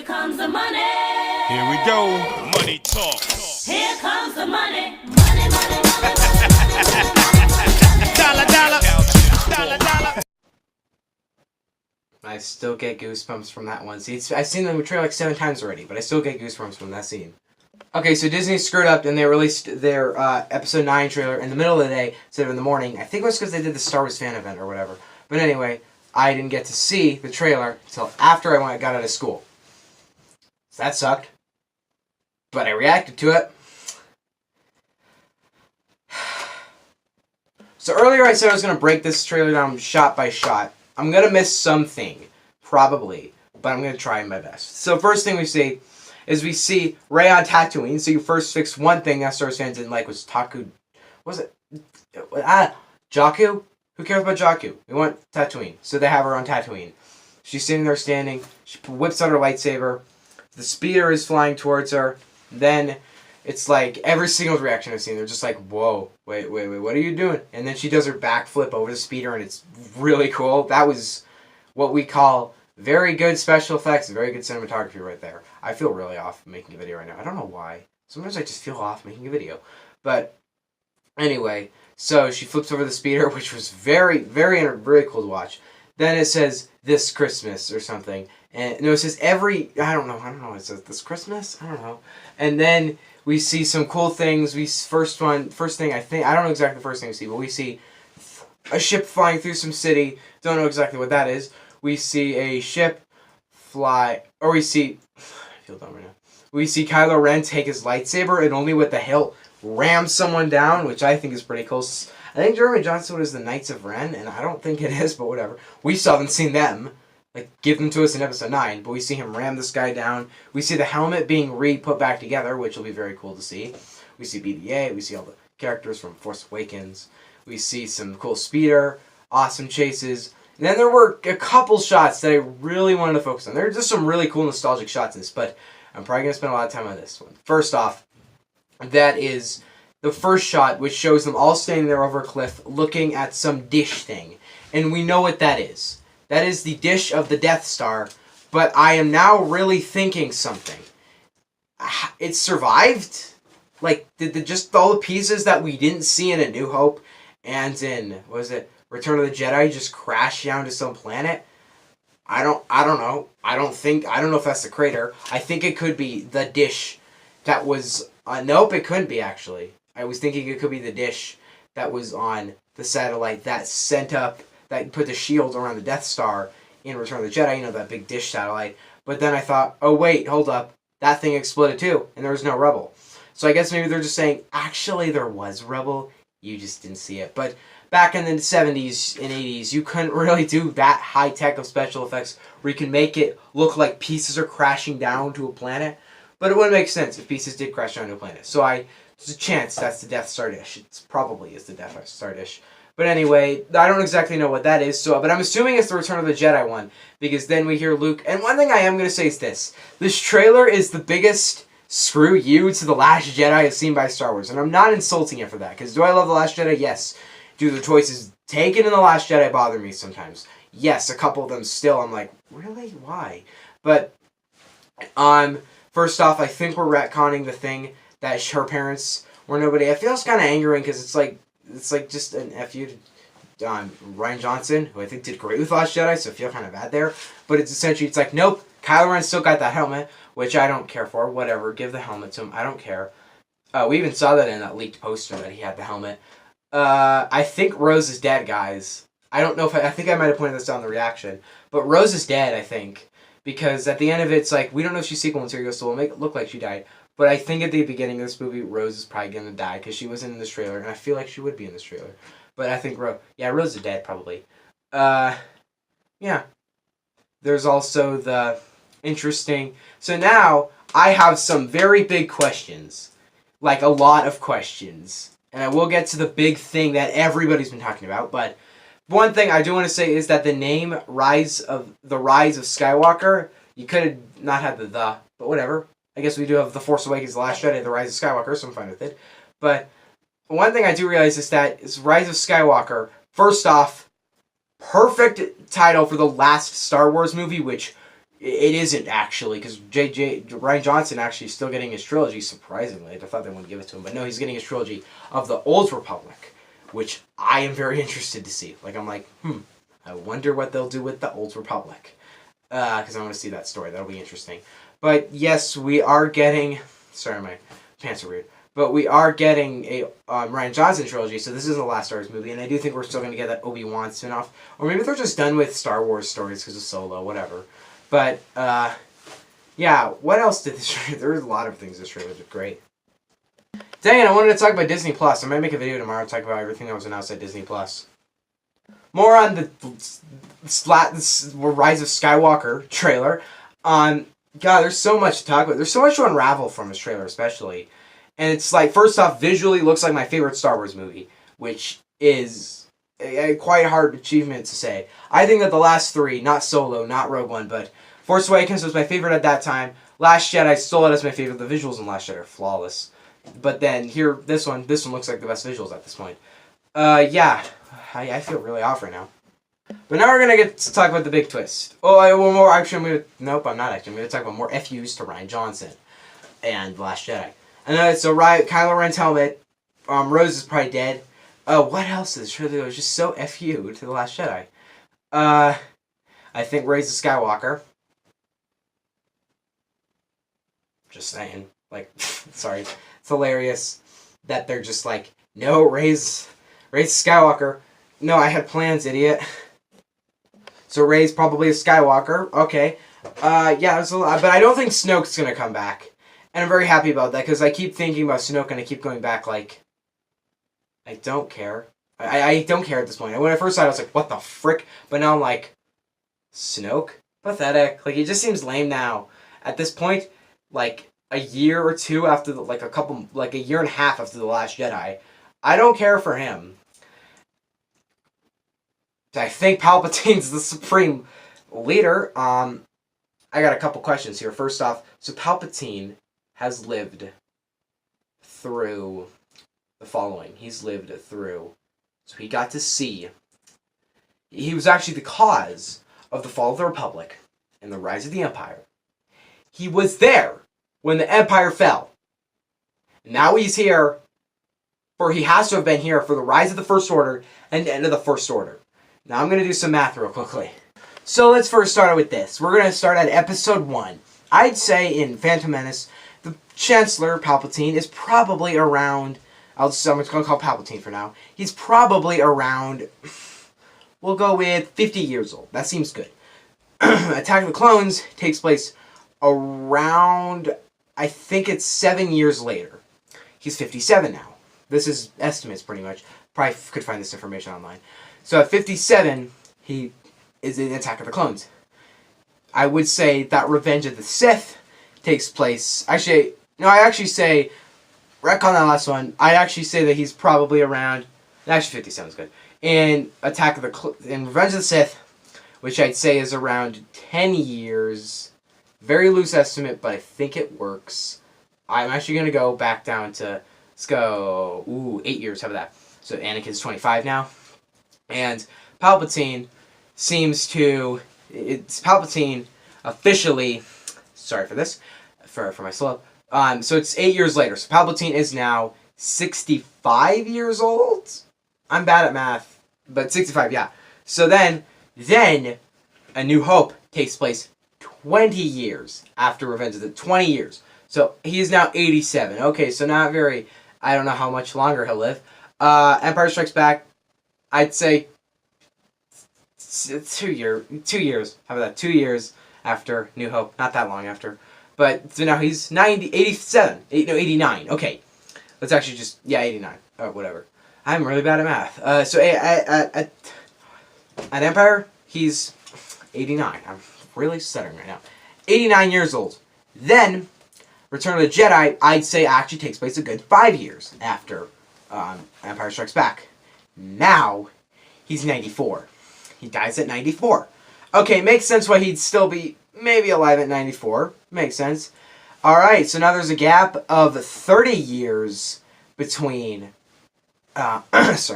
comes the money. Here we go. Money talk. Here comes the money. Money, money, money. Dollar, dollar. Dollar, dollar. I still get goosebumps from that one. See, I've seen the trailer like 7 times already, but I still get goosebumps from that scene. Okay, so Disney screwed up and they released their episode 9 trailer in the middle of the day instead of in the morning. I think it was because they did the Star Wars fan event or whatever. But anyway, I didn't get to see the trailer until after I got out of school. So that sucked. But I reacted to it. So earlier I said I was going to break this trailer down shot by shot. I'm going to miss something, probably, but I'm going to try my best. So first thing we see is we see Rey on Tatooine. So you first fixed one thing that Star Wars fans didn't like was Taku. Was it? Jakku? Who cares about Jakku? We want Tatooine. So they have her on Tatooine. She's sitting there standing. She whips out her lightsaber. The speeder is flying towards her. Then it's like every single reaction I've seen, they're just like, whoa, wait, what are you doing? And then she does her backflip over the speeder, and it's really cool. That was what we call very good special effects, very good cinematography right there. I feel really off making a video right now. I don't know why. Sometimes I just feel off making a video. But anyway, so she flips over the speeder, which was very, very cool to watch. Then it says, this Christmas or something. And no, it says I don't know, it says this Christmas? I don't know. And then we see some cool things. First thing I don't know exactly the first thing we see, but we see a ship flying through some city. Don't know exactly what that is. We see a ship fly, or we see, I feel dumb right now. We see Kylo Ren take his lightsaber and only with the hilt ram someone down, which I think is pretty cool. I think Jeremy Johnson was the Knights of Ren, and I don't think it is, but whatever. We still haven't seen them. Like, give them to us in episode 9, but we see him ram this guy down. We see the helmet being put back together, which will be very cool to see. We see BB-8, we see all the characters from Force Awakens. We see some cool speeder, awesome chases. And then there were a couple shots that I really wanted to focus on. There are just some really cool nostalgic shots in this, but I'm probably going to spend a lot of time on this one. First off, that is the first shot, which shows them all standing there over a cliff looking at some dish thing. And we know what that is. That is the dish of the Death Star, but I am now really thinking something. It survived? Like, did just all the pieces that we didn't see in A New Hope and in, Return of the Jedi just crash down to some planet? I don't know. I don't know if that's the crater. I think it could be the dish that was, nope, it couldn't be actually. I was thinking it could be the dish that was on the satellite that sent up, that put the shield around the Death Star in Return of the Jedi, you know, that big dish satellite. But then I thought, oh wait, hold up, that thing exploded too, and there was no rubble. So I guess maybe they're just saying, actually there was rubble, you just didn't see it. But back in the 70s and 80s, you couldn't really do that high tech of special effects where you can make it look like pieces are crashing down to a planet. But it wouldn't make sense if pieces did crash down to a planet. So there's a chance that's the Death Star dish. It probably is the Death Star dish. But anyway, I don't exactly know what that is, but I'm assuming it's the Return of the Jedi one, because then we hear Luke, and one thing I am going to say is this. This trailer is the biggest screw you to The Last Jedi I've seen by Star Wars, and I'm not insulting it for that, because do I love The Last Jedi? Yes. Do the choices taken in The Last Jedi bother me sometimes? Yes, a couple of them still, I'm like, really? Why? But, first off, I think we're retconning the thing that her parents were nobody. I feel it's kind of angering, because it's like just an FU to Rian Johnson, who I think did great with Last Jedi, so I feel kind of bad there. But it's essentially, it's like, nope, Kylo Ren still got that helmet, which I don't care for. Whatever, give the helmet to him. I don't care. We even saw that in that leaked poster that he had the helmet. I think Rose is dead, guys. I don't know if I think I might have pointed this out in the reaction, but Rose is dead, I think. Because at the end of it, it's like, we don't know if she's sequel material, so we'll make it look like she died. But I think at the beginning of this movie, Rose is probably going to die because she wasn't in this trailer, and I feel like she would be in this trailer. But I think Rose is dead, probably. Yeah. There's also the interesting... So now, I have some very big questions. Like, a lot of questions. And I will get to the big thing that everybody's been talking about, but one thing I do want to say is that the name The Rise of Skywalker, you could have not had the, but whatever. I guess we do have The Force Awakens, The Last Jedi, The Rise of Skywalker, so I'm fine with it. But one thing I do realize is that it's Rise of Skywalker. First off, perfect title for the last Star Wars movie, which It isn't actually, because Ryan Johnson actually is still getting his trilogy, surprisingly. I thought they wouldn't give it to him, but no, he's getting his trilogy of the Old Republic, which I am very interested to see. Like, I'm like, I wonder what they'll do with the Old Republic, because I want to see that story. That'll be interesting. But yes, we are getting, sorry, my pants are weird, but we are getting a Ryan Johnson trilogy, so this isn't the last Star Wars movie, and I do think we're still going to get that Obi-Wan spin-off, or maybe they're just done with Star Wars stories because of Solo, whatever. But, yeah, what else did this trailer... There was a lot of things this trailer did great. Dang it, I wanted to talk about Disney Plus. I might make a video tomorrow to talk about everything that was announced at Disney Plus. More on the Rise of Skywalker trailer. God, there's so much to talk about. There's so much to unravel from this trailer, especially. And it's like, first off, visually looks like my favorite Star Wars movie, which is a quite hard achievement to say. I think that the last three, not Solo, not Rogue One, but Force Awakens was my favorite at that time. Last Jedi stole it as my favorite. The visuals in Last Jedi are flawless. But then here, this one looks like the best visuals at this point. Yeah, I feel really off right now. But now we're gonna get to talk about the big twist. Oh, one more. Actually, nope, I'm not actually. I'm gonna talk about more FUs to Ryan Johnson and Last Jedi. And so Kylo Ren's helmet. Rose is probably dead. What else is really? It was just so FU to the Last Jedi. I think Rey's a Skywalker. Just saying. Like, sorry. It's hilarious that they're just like, no, Rey's Skywalker. No, I had plans, idiot. So Rey's probably a Skywalker. Okay. Yeah, there's a lot. But I don't think Snoke's going to come back. And I'm very happy about that, because I keep thinking about Snoke and I keep going back like, I don't care. I don't care at this point. When I first saw it, I was like, what the frick? But now I'm like, Snoke? Pathetic. Like, it just seems lame now. At this point, like, a year or two after, a year and a half after The Last Jedi, I don't care for him. I think Palpatine's the supreme leader. I got a couple questions here. First off, so Palpatine has lived through the following. He's lived through, so he got to see, he was actually the cause of the fall of the Republic and the rise of the Empire. He was there when the Empire fell. Now he's here, or he has to have been here for the rise of the First Order and the end of the First Order. Now I'm going to do some math real quickly. So let's first start with this. We're going to start at Episode 1. I'd say in Phantom Menace, the Chancellor Palpatine is probably around, I'm just going to call Palpatine for now. He's probably around, we'll go with 50 years old. That seems good. Attack of the Clones takes place around, I think it's 7 years later. He's 57 now. This is estimates pretty much. Probably could find this information online. So at 57, he is in Attack of the Clones. I would say that Revenge of the Sith takes place, actually, no, I actually say, retcon that last one, I actually say that he's probably around, actually 57 is good, in in Revenge of the Sith, which I'd say is around 10 years, very loose estimate, but I think it works. I'm actually going to go back down to, let's go, 8 years, how about that? So Anakin's 25 now, and Palpatine seems to, it's Palpatine officially, sorry for this, for my slow, so it's 8 years later, so Palpatine is now 65 years old? I'm bad at math, but 65, yeah. So then, A New Hope takes place 20 years after Revenge of the, 20 years. So he is now 87. Okay, so not very, I don't know how much longer he'll live. Empire Strikes Back, I'd say 2 years. How about that? 2 years after New Hope. Not that long after. But so now he's 89. Okay. Let's actually just, yeah, 89. Oh, whatever. I'm really bad at math. So at Empire, he's 89. I'm really stuttering right now. 89 years old. Then, Return of the Jedi, I'd say actually takes place a good 5 years after Empire Strikes Back. Now, he's 94. He dies at 94. Okay, makes sense why he'd still be maybe alive at 94. Makes sense. Alright, so now there's a gap of 30 years between... there's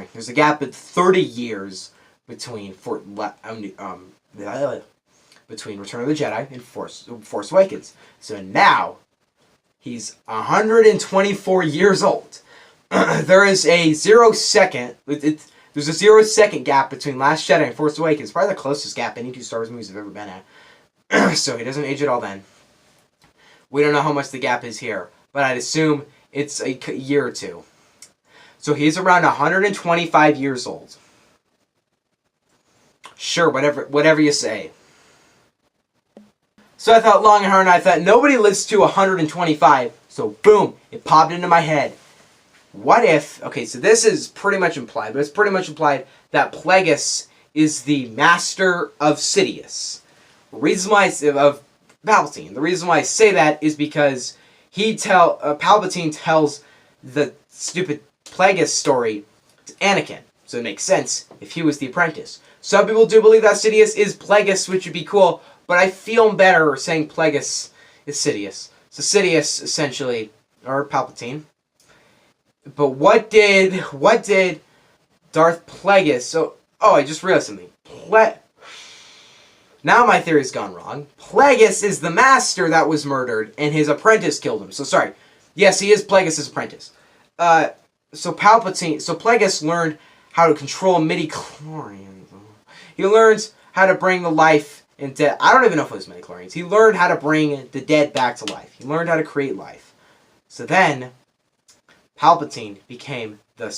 between Return of the Jedi and Force Awakens. So now, he's 124 years old. There is a 0 second... There's a 0 second gap between Last Jedi and Force Awakens. Probably the closest gap any two Star Wars movies have ever been at. So he doesn't age at all then. We don't know how much the gap is here, but I'd assume it's a year or two. So he's around 125 years old. Sure, whatever you say. So I thought long and hard, and I thought nobody lives to 125. So boom, it popped into my head. What if, okay, so this is pretty much implied, but it's pretty much implied that Plagueis is the master of Sidious. Of Palpatine. The reason why I say that is because Palpatine tells the stupid Plagueis story to Anakin. So it makes sense if he was the apprentice. Some people do believe that Sidious is Plagueis, which would be cool, but I feel better saying Plagueis is Sidious. So Sidious, essentially, or Palpatine. But what did Darth Plagueis... So, I just realized something. Now my theory's gone wrong. Plagueis is the master that was murdered, and his apprentice killed him. So, sorry. Yes, he is Plagueis' apprentice. So Plagueis learned how to control midi-chlorians. He learns how to bring the life and dead... I don't even know if it was midi-chlorians. He learned how to bring the dead back to life. He learned how to create life. So then... Palpatine became the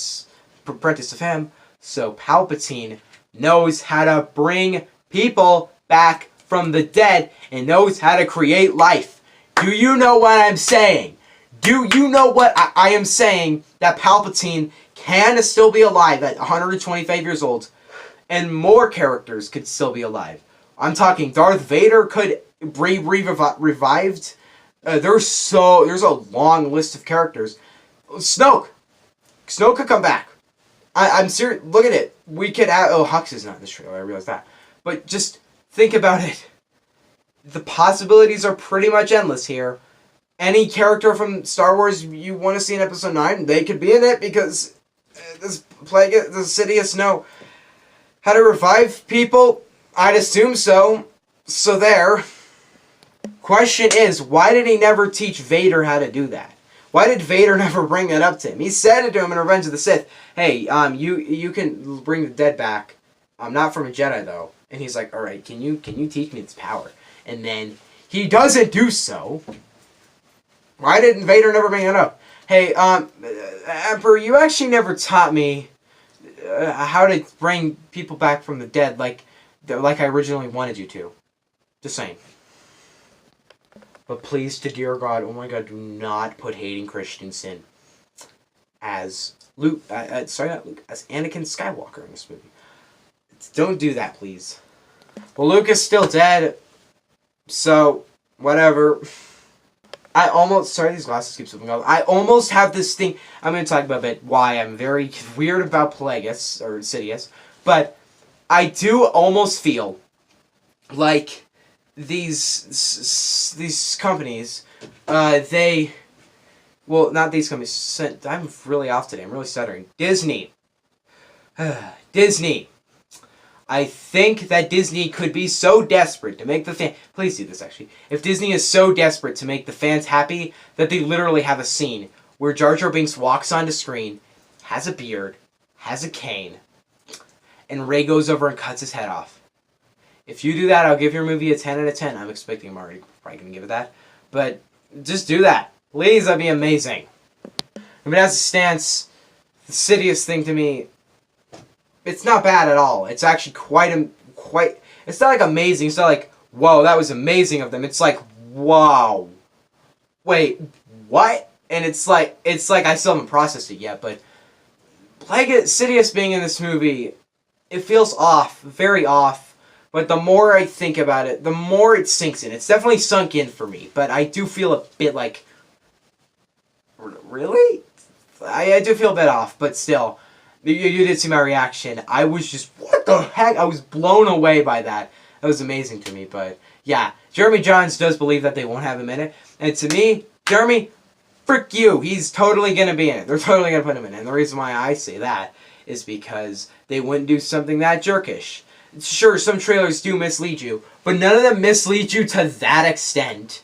apprentice of him, so Palpatine knows how to bring people back from the dead and knows how to create life. Do you know what I'm saying? Do you know what I am saying? That Palpatine can still be alive at 125 years old, and more characters could still be alive. I'm talking Darth Vader could be revived. There's a long list of characters. Snoke could come back. I'm serious. Look at it. We could add... Hux is not in this trailer. I realize that. But just think about it. The possibilities are pretty much endless here. Any character from Star Wars you want to see in Episode 9, they could be in it because the Sidious know how to revive people. I'd assume so. So there. Question is, why did he never teach Vader how to do that? Why did Vader never bring that up to him? He said it to him in Revenge of the Sith. Hey, you can bring the dead back. Not from a Jedi though. And he's like, all right, can you teach me this power? And then he doesn't do so. Why didn't Vader never bring it up? Hey, Emperor, you actually never taught me how to bring people back from the dead like I originally wanted you to. Just saying. But please, to dear God, oh my God, do not put Hayden Christensen as Luke. Not Luke, as Anakin Skywalker in this movie. Don't do that, please. Well, Luke is still dead, so whatever. Sorry, these glasses keep slipping off. I almost have this thing. I'm going to talk about a bit why I'm very weird about Plagueis or Sidious, but I do almost feel like these companies, not these companies, I'm really off today, I'm really stuttering. Disney. I think that Disney could be so desperate to make the fan... Please do this, actually. If Disney is so desperate to make the fans happy that they literally have a scene where Jar Jar Binks walks onto screen, has a beard, has a cane, and Rey goes over and cuts his head off. If you do that, I'll give your movie a 10 out of 10. I'm expecting I'm already probably going to give it that. But just do that. Please, that'd be amazing. I mean, as it stands, the Sidious thing to me, it's not bad at all. It's actually quite... It's not like amazing. It's not like, whoa, that was amazing of them. It's like, wow. Wait, what? And it's like I still haven't processed it yet, but Sidious being in this movie, it feels off. Very off. But the more I think about it, the more it sinks in. It's definitely sunk in for me. But I do feel a bit like... Really? I do feel a bit off, but still. You did see my reaction. I was just... What the heck? I was blown away by that. That was amazing to me. But yeah, Jeremy Jahns does believe that they won't have him in it. And to me, Jeremy, frick you. He's totally going to be in it. They're totally going to put him in it. And the reason why I say that is because they wouldn't do something that jerkish. Sure, some trailers do mislead you, but none of them mislead you to that extent.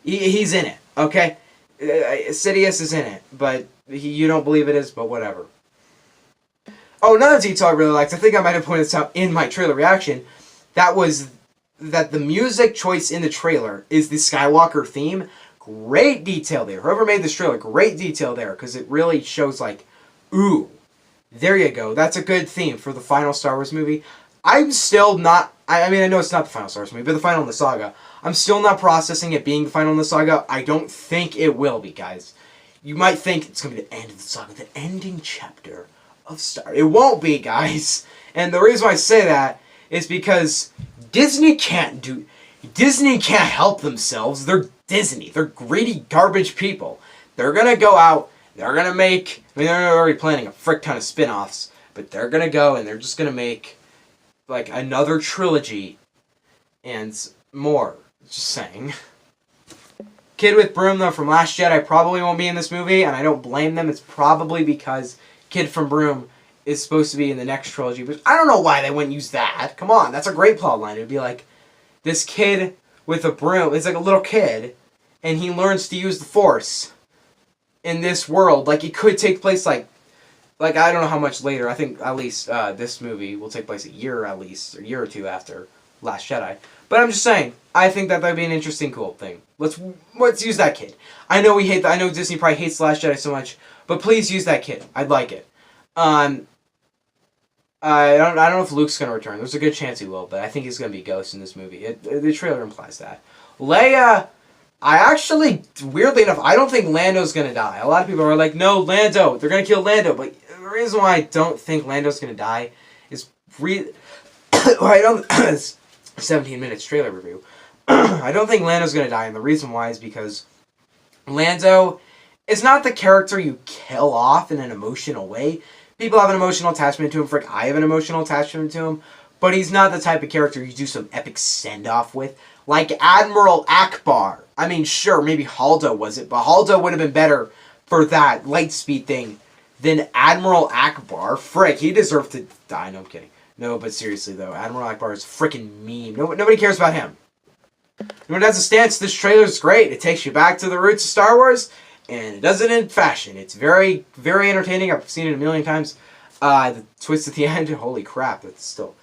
He's in it, okay? Sidious is in it, but you don't believe it is, but whatever. Oh, another detail I really liked, I think I might have pointed this out in my trailer reaction, that the music choice in the trailer is the Skywalker theme. Great detail there. Whoever made this trailer, great detail there, because it really shows like, ooh, there you go. That's a good theme for the final Star Wars movie. I'm still not, I mean, I know it's not the final Star Wars movie, but the final in the saga. I'm still not processing it being the final in the saga. I don't think it will be, guys. You might think it's going to be the end of the saga, the ending chapter of Star. It won't be, guys. And the reason why I say that is because Disney can't help themselves. They're Disney. They're greedy garbage people. They're going to go out, they're going to make, I mean, they're already planning a frick ton of spin-offs, but they're going to go and they're just going to make like another trilogy and more. Just saying. Kid with Broom, though, from Last Jedi probably won't be in this movie, and I don't blame them. It's probably because Kid from Broom is supposed to be in the next trilogy, but I don't know why they wouldn't use that. Come on, that's a great plot line. It would be like, this kid with a broom, it's like a little kid, and he learns to use the Force in this world. Like, it could take place, like I don't know how much later. I think at least this movie will take place a year or two after Last Jedi. But I'm just saying, I think that would be an interesting, cool thing. Let's use that kid. I know I know Disney probably hates The Last Jedi so much, but please use that kid. I'd like it. I don't know if Luke's gonna return. There's a good chance he will, but I think he's gonna be a ghost in this movie. The trailer implies that. Leia, I actually, weirdly enough, I don't think Lando's gonna die. A lot of people are like, no, Lando, they're gonna kill Lando. But the reason why I don't think Lando's gonna die is I don't. 17 minutes trailer review. I don't think Lando's gonna die, and the reason why is because Lando is not the character you kill off in an emotional way. People have an emotional attachment to him. Frick, I have an emotional attachment to him. But he's not the type of character you do some epic send-off with. Like Admiral Akbar. I mean, sure, maybe Haldo was it, but Haldo would have been better for that lightspeed thing than Admiral Akbar. Frick, he deserved to die. No, I'm kidding. No, but seriously, though, Admiral Akbar is freaking meme. Nobody cares about him. When it has a stance, this trailer is great. It takes you back to the roots of Star Wars, and it does it in fashion. It's very, very entertaining. I've seen it a million times. The twist at the end, holy crap, that's still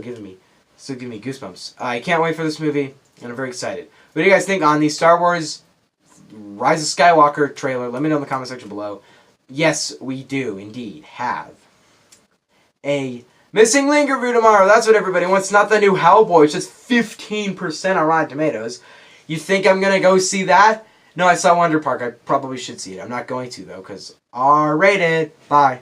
giving me goosebumps. I can't wait for this movie, and I'm very excited. What do you guys think on the Star Wars Rise of Skywalker trailer? Let me know in the comment section below. Yes, we do indeed have a Missing Link review tomorrow. That's what everybody wants. Not the new Hellboy. It's just 15% on Rotten Tomatoes. You think I'm going to go see that? No, I saw Wonder Park. I probably should see it. I'm not going to, though, because R-rated. Bye.